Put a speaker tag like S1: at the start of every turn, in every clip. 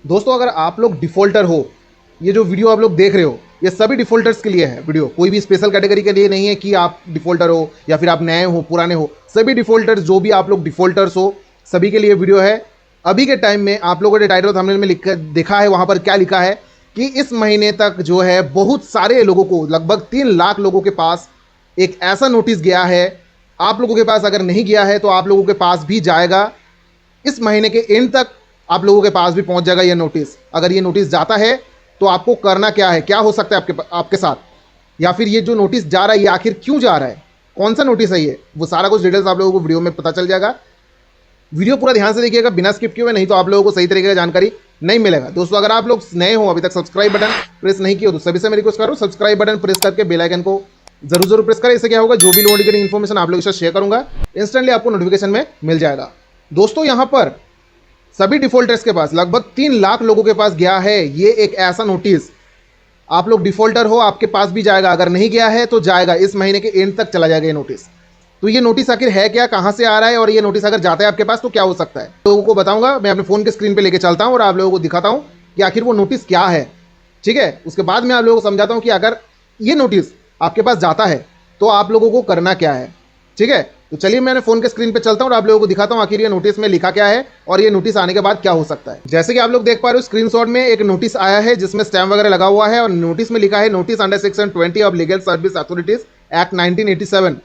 S1: दोस्तों अगर आप लोग डिफॉल्टर हो, ये जो वीडियो आप लोग देख रहे हो ये सभी डिफॉल्टर्स के लिए है वीडियो, कोई भी स्पेशल कैटेगरी के लिए नहीं है कि आप डिफॉल्टर हो या फिर आप नए हो पुराने हो। सभी डिफॉल्टर्स, जो भी आप लोग डिफॉल्टर्स हो, सभी के लिए वीडियो है। अभी के टाइम में आप लोगों ने टाइटल थंबनेल में लिखा देखा है, वहाँ पर क्या लिखा है कि इस महीने तक जो है बहुत सारे लोगों को, लगभग 3 लाख लोगों के पास एक ऐसा नोटिस गया है। आप लोगों के पास अगर नहीं गया है तो आप लोगों के पास भी जाएगा। इस महीने के एंड तक आप लोगों के पास भी पहुंच जाएगा ये नोटिस। अगर ये नोटिस जाता है तो आपको करना क्या है, क्या हो सकता है आपके साथ, या फिर ये जो नोटिस जा रहा है ये आखिर क्यों जा रहा है, कौन सा नोटिस है ये, वो सारा कुछ डिटेल्स आप लोगों को वीडियो में पता चल जाएगा। वीडियो पूरा ध्यान से देखिएगा, बिना स्किप किए हुए, नहीं तो आप लोगों को सही तरीके का जानकारी नहीं मिलेगा। दोस्तों अगर आप लोग नए हो, अभी तक सब्सक्राइब बटन प्रेस नहीं किया तो सभी से मैं रिक्वेस्ट करूँ सब्सक्राइब बटन प्रेस करके बेल आइकन को जरूर प्रेस करें। इससे क्या होगा, जो भी नोटिफिकेशन इन्फॉर्मेशन आप लोगों के साथ शेयर करूंगा इंस्टेंटली आपको नोटिफिकेशन में मिल जाएगा। दोस्तों यहाँ पर सभी डिफॉल्टर्स के पास, लगभग 3 लाख लोगों के पास गया है ये एक ऐसा नोटिस। आप लोग डिफॉल्टर हो, आपके पास भी जाएगा, अगर नहीं गया है तो जाएगा, इस महीने के एंड तक चला जाएगा ये नोटिस। तो ये नोटिस आखिर है क्या, कहां से आ रहा है, और ये नोटिस अगर जाता है आपके पास तो क्या हो सकता है, लोगों को बताऊंगा। मैं अपने फोन के स्क्रीन पे लेके चलता हूं और आप लोगों को दिखाता हूं कि आखिर वो नोटिस क्या है। ठीक है, उसके बाद मैं आप लोगों को समझाता हूं कि अगर ये नोटिस आपके पास जाता है तो आप लोगों को करना क्या है। ठीक है, तो चलिए मैंने फोन के स्क्रीन पे चलता हूं और आप लोगों को दिखाता हूं आखिर ये नोटिस में लिखा क्या है और ये नोटिस आने के बाद क्या हो सकता है। जैसे कि आप लोग देख पा रहे हो स्क्रीनशॉट में एक नोटिस आया है जिसमें स्टैम्प वगैरह लगा हुआ है और नोटिस में लिखा है notice under section 20 of legal service authorities act 1987,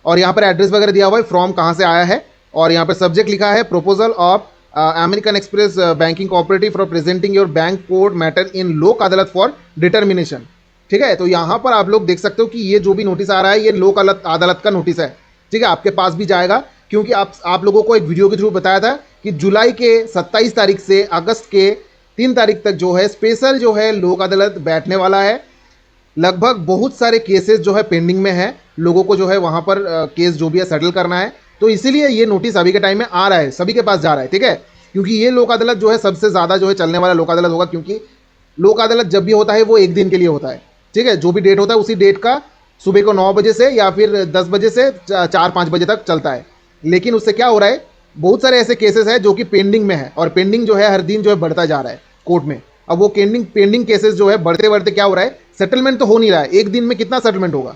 S1: और यहाँ पर एड्रेस वगैरह दिया हुआ है, फ्रॉम कहाँ से आया है, और यहाँ पर सब्जेक्ट लिखा है proposal of American express banking cooperative for presenting your bank code matter in लोक अदालत फॉर डिटर्मिनेशन। ठीक है, तो यहाँ पर आप लोग देख सकते हो कि ये जो भी नोटिस आ रहा है ये लोक अदालत का नोटिस है। ठीक है, आपके पास भी जाएगा, क्योंकि आप लोगों को एक वीडियो के थ्रू बताया था कि जुलाई के 27 तारीख से अगस्त के 3 तारीख तक जो है स्पेशल जो है लोक अदालत बैठने वाला है। लगभग बहुत सारे केसेस जो है पेंडिंग में है, लोगों को जो है वहाँ पर केस जो भी है सेटल करना है, तो इसीलिए ये नोटिस अभी के टाइम में आ रहा है, सभी के पास जा रहा है। ठीक है, क्योंकि ये लोक अदालत जो है सबसे ज़्यादा जो है चलने वाला लोक अदालत होगा, क्योंकि लोक अदालत जब भी होता है वो एक दिन के लिए होता है। ठीक है, जो भी डेट होता है उसी डेट का सुबह को 9 बजे से या फिर 10 बजे से 4-5 बजे तक चलता है। लेकिन उससे क्या हो रहा है, बहुत सारे ऐसे केसेस हैं जो कि पेंडिंग में है, और पेंडिंग जो है हर दिन जो है बढ़ता जा रहा है कोर्ट में। अब वो पेंडिंग केसेस जो है बढ़ते बढ़ते क्या हो रहा है, सेटलमेंट तो हो नहीं रहा है, एक दिन में कितना सेटलमेंट होगा।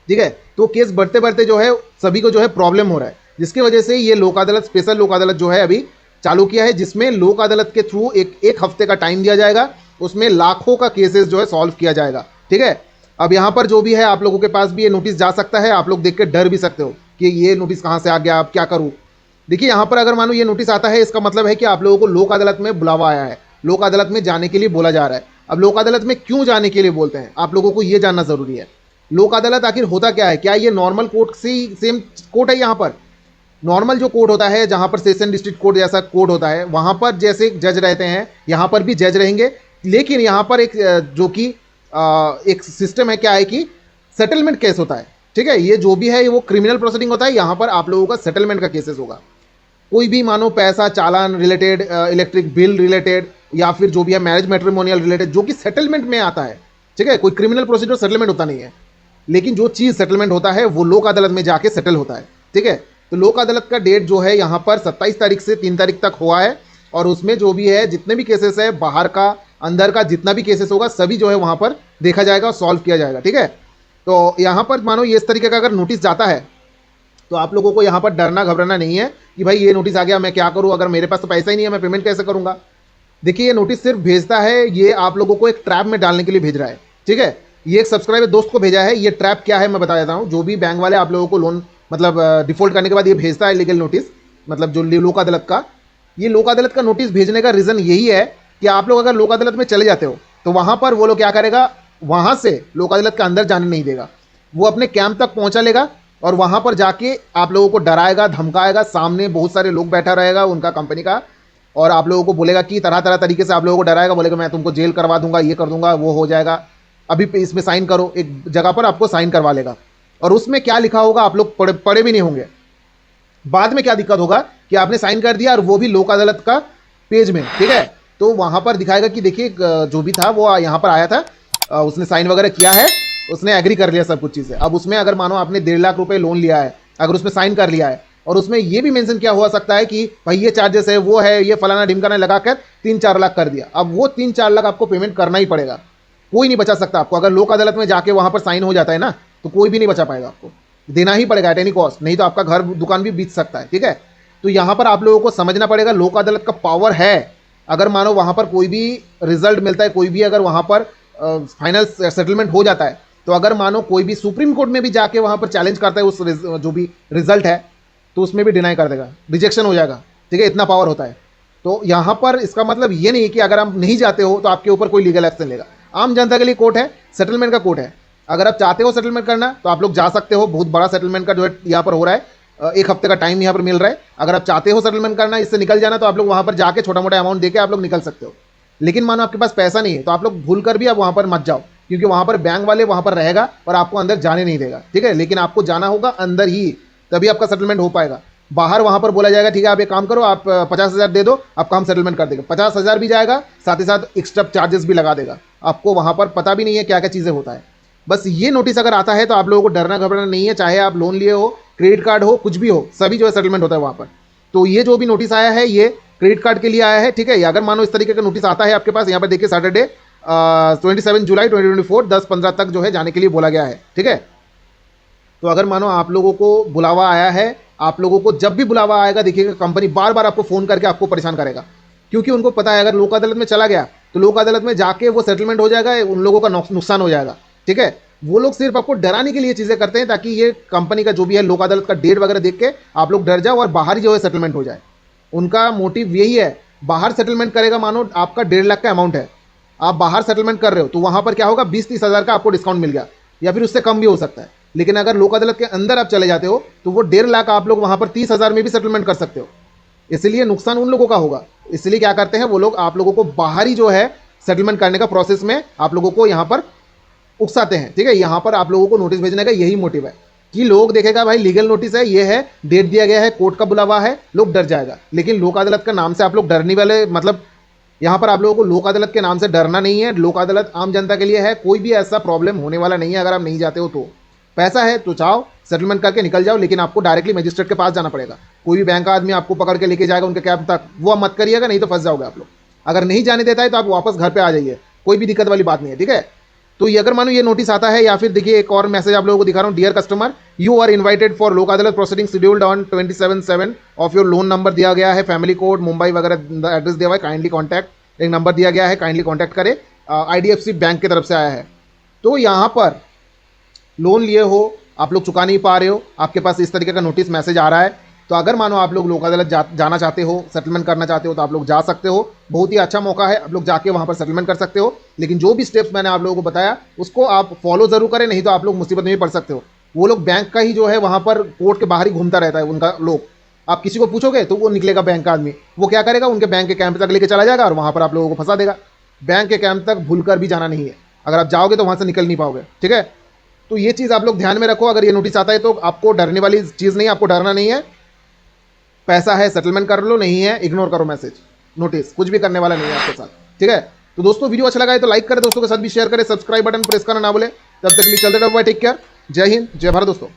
S1: ठीक है, तो केस बढ़ते बढ़ते जो है सभी को जो है प्रॉब्लम हो रहा है, जिसकी वजह से ये लोक अदालत, स्पेशल लोक अदालत जो है अभी चालू किया है, जिसमें लोक अदालत के थ्रू एक हफ्ते का टाइम दिया जाएगा, उसमें लाखों का केसेस जो है सॉल्व किया जाएगा। ठीक है, अब यहाँ पर जो भी है आप लोगों के पास भी ये नोटिस जा सकता है, आप लोग देख के डर भी सकते हो कि ये नोटिस कहाँ से आ गया, अब क्या करूँ। देखिए यहाँ पर अगर मानो ये नोटिस आता है, इसका मतलब है कि आप लोगों को लोक अदालत में बुलावा आया है, लोक अदालत में जाने के लिए बोला जा रहा है। अब लोक अदालत में क्यों जाने के लिए बोलते हैं, आप लोगों को ये जानना जरूरी है। लोक अदालत आखिर होता क्या है, क्या ये नॉर्मल कोर्ट से सेम कोर्ट है? यहाँ पर नॉर्मल जो कोर्ट होता है, जहाँ पर सेशन डिस्ट्रिक्ट कोर्ट जैसा कोर्ट होता है, वहाँ पर जैसे जज रहते हैं यहाँ पर भी जज रहेंगे, लेकिन यहाँ पर एक जो कि एक सिस्टम है, क्या है कि सेटलमेंट केस होता है। ठीक है, ये जो भी है वो क्रिमिनल प्रोसीडिंग होता है, यहाँ पर आप लोगों का सेटलमेंट का केसेस होगा। कोई भी मानो पैसा चालान रिलेटेड, इलेक्ट्रिक बिल रिलेटेड, या फिर जो भी है मैरिज मैट्रिमोनियल रिलेटेड, जो कि सेटलमेंट में आता है। ठीक है, कोई क्रिमिनल प्रोसीजर सेटलमेंट होता नहीं है, लेकिन जो चीज़ सेटलमेंट होता है वो लोक अदालत में जाके सेटल होता है। ठीक है, तो लोक अदालत का डेट जो है यहाँ पर 27 तारीख से 3 तारीख तक हुआ है, और उसमें जो भी है जितने भी केसेस है, बाहर का अंदर का जितना भी केसेस होगा सभी जो है वहाँ पर देखा जाएगा और सॉल्व किया जाएगा। ठीक है, तो यहाँ पर मानो ये इस तरीके का अगर नोटिस जाता है तो आप लोगों को यहाँ पर डरना घबराना नहीं है कि भाई ये नोटिस आ गया मैं क्या करूँ, अगर मेरे पास तो पैसा ही नहीं है मैं पेमेंट कैसे करूँगा। देखिए ये नोटिस सिर्फ भेजता है, ये आप लोगों को एक ट्रैप में डालने के लिए भेज रहा है। ठीक है, ये एक सब्सक्राइबर दोस्त को भेजा है। ये ट्रैप क्या है मैं बता देता हूँ। जो भी बैंक वाले आप लोगों को लोन मतलब डिफॉल्ट करने के बाद ये भेजता है लीगल नोटिस, मतलब जो लोक अदालत का, ये लोक अदालत का नोटिस भेजने का रीज़न यही है कि आप लोग अगर लोक अदालत में चले जाते हो तो वहाँ पर वो लोग क्या करेगा, वहाँ से लोक अदालत के अंदर जाने नहीं देगा, वो अपने कैंप तक पहुँचा लेगा और वहाँ पर जाके आप लोगों को डराएगा धमकाएगा, सामने बहुत सारे लोग बैठा रहेगा उनका कंपनी का, और आप लोगों को बोलेगा कि तरह तरह तरीके से आप लोगों को डराएगा, बोलेगा मैं तुमको जेल करवा दूंगा, ये कर दूंगा, वो हो जाएगा, अभी इसमें साइन करो। एक जगह पर आपको साइन करवा लेगा, और उसमें क्या लिखा होगा आप लोग पढ़े भी नहीं होंगे। बाद में क्या दिक्कत होगा कि आपने साइन कर दिया और वो भी लोक अदालत का पेज में। ठीक है, तो वहाँ पर दिखाएगा कि देखिए जो भी था वो यहाँ पर आया था, उसने साइन वगैरह किया है, उसने एग्री कर लिया सब कुछ चीज़ें। अब उसमें अगर मानो आपने 1.5 लाख रुपए लोन लिया है, अगर उसमें साइन कर लिया है और उसमें ये भी मेंशन किया हुआ सकता है कि भाई ये चार्जेस है, वो है, ये फलाना ढिमकाना लगाकर 3-4 लाख कर दिया। अब वो 3-4 लाख आपको पेमेंट करना ही पड़ेगा, कोई नहीं बचा सकता आपको। अगर लोक अदालत में जाके वहां पर साइन हो जाता है ना, तो कोई भी नहीं बचा पाएगा, आपको देना ही पड़ेगा एट एनी कॉस्ट, नहीं तो आपका घर दुकान भी बीत सकता है। ठीक है, तो यहां पर आप लोगों को समझना पड़ेगा लोक अदालत का पावर है। अगर मानो वहां पर कोई भी रिजल्ट मिलता है, कोई भी अगर वहां पर फाइनल सेटलमेंट हो जाता है, तो अगर मानो कोई भी सुप्रीम कोर्ट में भी जाके वहां पर चैलेंज करता है उस जो भी रिजल्ट है, तो उसमें भी डिनाई कर देगा, रिजेक्शन हो जाएगा। ठीक है, इतना पावर होता है। तो यहां पर इसका मतलब ये नहीं कि अगर आप नहीं जाते हो तो आपके ऊपर कोई लीगल एक्शन लेगा। आम जनता के लिए कोर्ट है, सेटलमेंट का कोर्ट है। अगर आप चाहते हो सेटलमेंट करना तो आप लोग जा सकते हो। बहुत बड़ा सेटलमेंट का जो है यहाँ पर हो रहा है, 1 हफ्ते का टाइम यहाँ पर मिल रहा है। अगर आप चाहते हो सेटलमेंट करना, इससे निकल जाना, तो आप लोग वहां पर जाके छोटा मोटा अमाउंट देके आप लोग निकल सकते हो। लेकिन मानो आपके पास पैसा नहीं है तो आप लोग भूल कर भी आप वहां पर मत जाओ, क्योंकि वहां पर बैंक वाले वहां पर रहेगा और आपको अंदर जाने नहीं देगा। ठीक है, लेकिन आपको जाना होगा अंदर ही, तभी आपका सेटलमेंट हो पाएगा। बाहर वहां पर बोला जाएगा ठीक है आप एक काम करो, आप 50,000 दे दो, आपका हम सेटलमेंट कर देगा। 50,000 भी जाएगा, साथ ही साथ एक्स्ट्रा चार्जेस भी लगा देगा। आपको वहां पर पता भी नहीं है क्या क्या चीजें होता है। बस ये नोटिस अगर आता है तो आप लोगों को डरना घबराना नहीं है, चाहे आप लोन लिए हो, क्रेडिट कार्ड हो, कुछ भी हो, सभी जो है सेटलमेंट होता है वहां पर। तो ये जो भी नोटिस आया है ये क्रेडिट कार्ड के लिए आया है। ठीक है, अगर मानो इस तरीके का नोटिस आता है आपके पास, यहाँ पर देखिए सैटरडे 27 जुलाई 2024 10:15 तक जो है जाने के लिए बोला गया है। ठीक है, तो अगर मानो आप लोगों को बुलावा आया है, आप लोगों को जब भी बुलावा आएगा देखिएगा कंपनी बार बार आपको फोन करके आपको परेशान करेगा, क्योंकि उनको पता है अगर लोक अदालत में चला गया तो लोक अदालत में जाके वो सेटलमेंट हो जाएगा, उन लोगों का नुकसान हो जाएगा। ठीक है, वो लोग सिर्फ आपको डराने के लिए चीजें करते हैं, ताकि ये कंपनी का जो भी है लोक अदालत का डेट वगैरह देख के आप लोग डर जाओ और बाहर ही जो है सेटलमेंट हो जाए। उनका मोटिव यही है। बाहर सेटलमेंट करेगा, मानो आपका 1.5 लाख का अमाउंट है, आप बाहर सेटलमेंट कर रहे हो, तो वहां पर क्या होगा 20-30 हज़ार का आपको डिस्काउंट मिल गया, या फिर उससे कम भी हो सकता है। लेकिन अगर लोक अदालत के अंदर आप चले जाते हो तो वो 1.5 लाख आप लोग वहां पर 30,000 में भी सेटलमेंट कर सकते हो। इसलिए नुकसान उन लोगों का होगा। इसलिए क्या करते हैं वो लोग, आप लोगों को बाहर ही जो है सेटलमेंट करने का प्रोसेस में आप लोगों को यहां पर उकसाते हैं। ठीक है, यहां पर आप लोगों को नोटिस भेजने का यही मोटिव है कि लोग देखेगा भाई लीगल नोटिस है, ये है, डेट दिया गया है, कोर्ट का बुलावा है, लोग डर जाएगा। लेकिन लोक अदालत का नाम से आप लोग डरने वाले, मतलब यहां पर आप लोगों को लोक अदालत के नाम से डरना नहीं है। लोक अदालत आम जनता के लिए है, कोई भी ऐसा प्रॉब्लम होने वाला नहीं है अगर आप नहीं जाते हो तो। पैसा है तो चाहो सेटलमेंट करके निकल जाओ, लेकिन आपको डायरेक्टली मजिस्ट्रेट के पास जाना पड़ेगा। कोई भी बैंक का आदमी आपको पकड़ के लेके जाएगा उनके कैब तक, वो आप मत करिएगा, नहीं तो फंस जाओगे आप लोग। अगर नहीं जाने देता है तो आप वापस घर पे आ जाइए, कोई भी दिक्कत वाली बात नहीं है। ठीक है, तो ये अगर मानो ये नोटिस आता है, या फिर देखिए एक और मैसेज आप लोगों को दिखा रहा हूँ, dear customer you are invited for Lok Adalat proceeding scheduled on 27/7 of your loan number दिया गया है, फैमिली कोड मुंबई वगैरह एड्रेस दिया हुआ है, काइंडली कॉन्टैक्ट, एक नंबर दिया गया है, काइंडली कॉन्टैक्ट करें। IDFC बैंक की तरफ से आया है। तो यहाँ पर लोन लिए हो, आप लोग चुका नहीं पा रहे हो, आपके पास इस तरीके का नोटिस मैसेज आ रहा है, तो अगर मानो आप लोग लोक अदालत जाना चाहते हो, सेटलमेंट करना चाहते हो, तो आप लोग जा सकते हो। बहुत ही अच्छा मौका है, आप लोग जाके वहां पर सेटलमेंट कर सकते हो। लेकिन जो भी स्टेप्स मैंने आप लोगों को बताया उसको आप फॉलो जरूर करें, नहीं तो आप लोग मुसीबत में भी पड़ सकते हो। वो लोग बैंक का ही जो है वहां पर कोर्ट के बाहर ही घूमता रहता है उनका लोग। आप किसी को पूछोगे तो वो निकलेगा बैंक का आदमी, वो क्या करेगा, उनके बैंक के कैंप तक लेके चला जाएगा और वहां पर आप लोगों को फंसा देगा। बैंक के कैंप तक भूल कर भी जाना नहीं है, अगर आप जाओगे तो वहां से निकल नहीं पाओगे। ठीक है, तो ये चीज़ आप लोग ध्यान में रखो। अगर ये नोटिस आता है तो आपको डरने वाली चीज़ नहीं है, आपको डरना नहीं है। पैसा है सेटलमेंट कर लो, नहीं है इग्नोर करो मैसेज, नोटिस कुछ भी करने वाला नहीं है आपके साथ। ठीक है, तो दोस्तों वीडियो अच्छा लगा है तो लाइक करें, दोस्तों के साथ भी शेयर करें, सब्सक्राइब बटन प्रेस करना ना बोले। तब तक के लिए चलते रहो, टेक केयर, जय हिंद, जय भारत दोस्तों।